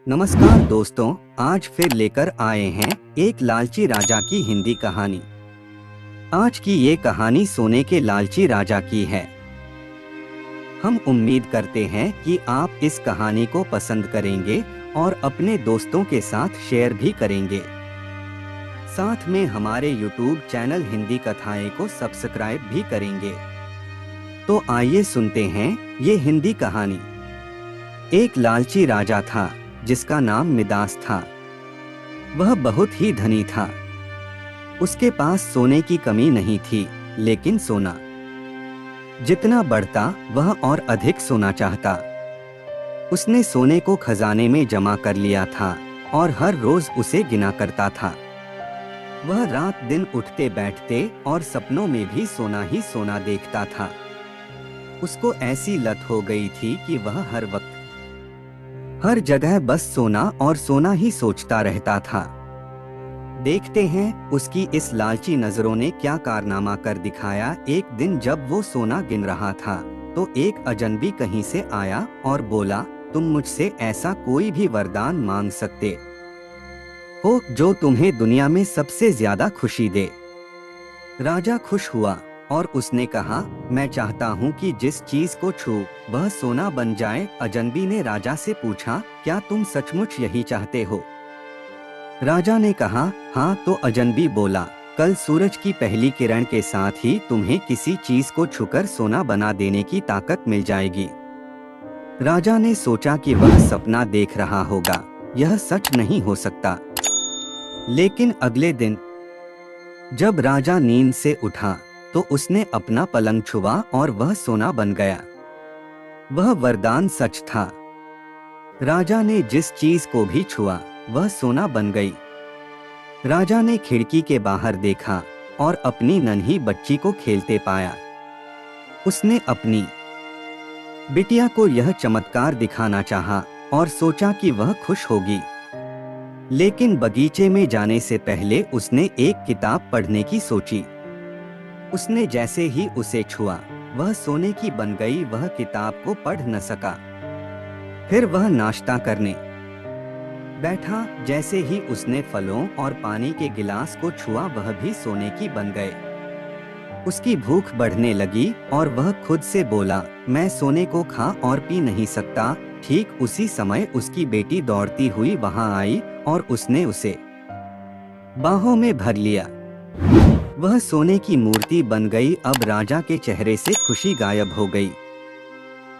नमस्कार दोस्तों, आज फिर लेकर आए हैं एक लालची राजा की हिंदी कहानी। आज की ये कहानी सोने के लालची राजा की है। हम उम्मीद करते हैं कि आप इस कहानी को पसंद करेंगे और अपने दोस्तों के साथ शेयर भी करेंगे। साथ में हमारे YouTube चैनल हिंदी कथाएं को सब्सक्राइब भी करेंगे। तो आइए सुनते हैं ये हिंदी कहानी। एक लालची राजा था जिसका नाम मिदास था। वह बहुत ही धनी था। उसके पास सोने की कमी नहीं थी, लेकिन सोना जितना बढ़ता वह और अधिक सोना चाहता। उसने सोने को खजाने में जमा कर लिया था और हर रोज उसे गिना करता था। वह रात दिन उठते बैठते और सपनों में भी सोना ही सोना देखता था। उसको ऐसी लत हो गई थी कि वह हर वक्त हर जगह बस सोना और सोना ही सोचता रहता था। देखते हैं उसकी इस लालची नजरों ने क्या कारनामा कर दिखाया। एक दिन जब वो सोना गिन रहा था तो एक अजनबी कहीं से आया और बोला, तुम मुझसे ऐसा कोई भी वरदान मांग सकते हो जो तुम्हें दुनिया में सबसे ज्यादा खुशी दे। राजा खुश हुआ और उसने कहा, मैं चाहता हूँ कि जिस चीज को छू वह सोना बन जाए। अजनबी ने राजा से पूछा, क्या तुम सचमुच यही चाहते हो? राजा ने कहा, हाँ। तो अजनबी बोला, कल सूरज की पहली किरण के साथ ही तुम्हें किसी चीज को छूकर सोना बना देने की ताकत मिल जाएगी। राजा ने सोचा कि वह सपना देख रहा होगा, यह सच नहीं हो सकता। लेकिन अगले दिन जब राजा नींद से उठा तो उसने अपना पलंग छुआ और वह सोना बन गया। वह वरदान सच था। राजा ने जिस चीज को भी छुआ वह सोना बन गई। राजा ने खिड़की के बाहर देखा और अपनी नन्ही बच्ची को खेलते पाया। उसने अपनी बिटिया को यह चमत्कार दिखाना चाहा और सोचा कि वह खुश होगी। लेकिन बगीचे में जाने से पहले उसने एक किताब पढ़ने की सोची। उसने जैसे ही उसे छुआ वह सोने की बन गई। वह किताब को पढ़ न सका। फिर वह नाश्ता करने बैठा। जैसे ही उसने फलों और पानी के गिलास को छुआ वह भी सोने की बन गए। उसकी भूख बढ़ने लगी और वह खुद से बोला, मैं सोने को खा और पी नहीं सकता। ठीक उसी समय उसकी बेटी दौड़ती हुई वहां आई और उसने उसे बाहों में भर लिया। वह सोने की मूर्ति बन गई। अब राजा के चेहरे से खुशी गायब हो गई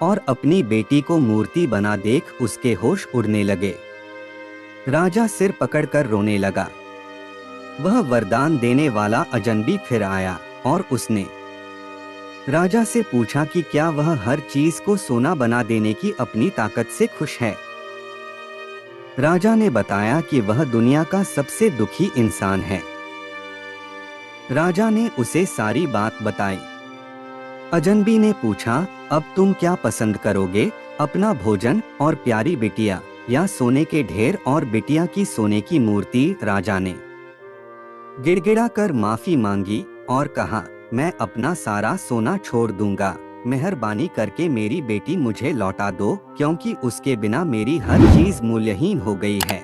और अपनी बेटी को मूर्ति बना देख उसके होश उड़ने लगे। राजा सिर पकड़कर रोने लगा। वह वरदान देने वाला अजनबी फिर आया और उसने राजा से पूछा कि क्या वह हर चीज को सोना बना देने की अपनी ताकत से खुश है। राजा ने बताया कि वह दुनिया का सबसे दुखी इंसान है। राजा ने उसे सारी बात बताई। अजनबी ने पूछा, अब तुम क्या पसंद करोगे, अपना भोजन और प्यारी बिटिया या सोने के ढेर और बिटिया की सोने की मूर्ति? राजा ने गिड़गिड़ा कर माफी मांगी और कहा, मैं अपना सारा सोना छोड़ दूंगा। मेहरबानी करके मेरी बेटी मुझे लौटा दो, क्योंकि उसके बिना मेरी हर चीज मूल्यहीन हो गई है।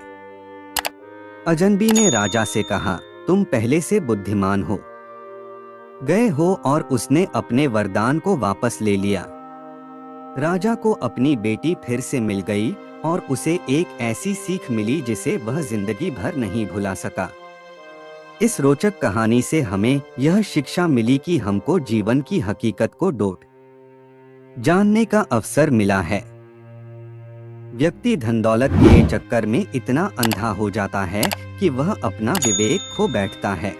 अजनबी ने राजा से कहा, तुम पहले से बुद्धिमान हो गए हो। और उसने अपने वरदान को वापस ले लिया। राजा को अपनी बेटी फिर से मिल गई और उसे एक ऐसी सीख मिली जिसे वह जिंदगी भर नहीं भुला सका। इस रोचक कहानी से हमें यह शिक्षा मिली कि हमको जीवन की हकीकत को डोट जानने का अवसर मिला है। व्यक्ति धन दौलत के चक्कर में इतना अंधा हो जाता है कि वह अपना विवेक खो बैठता है।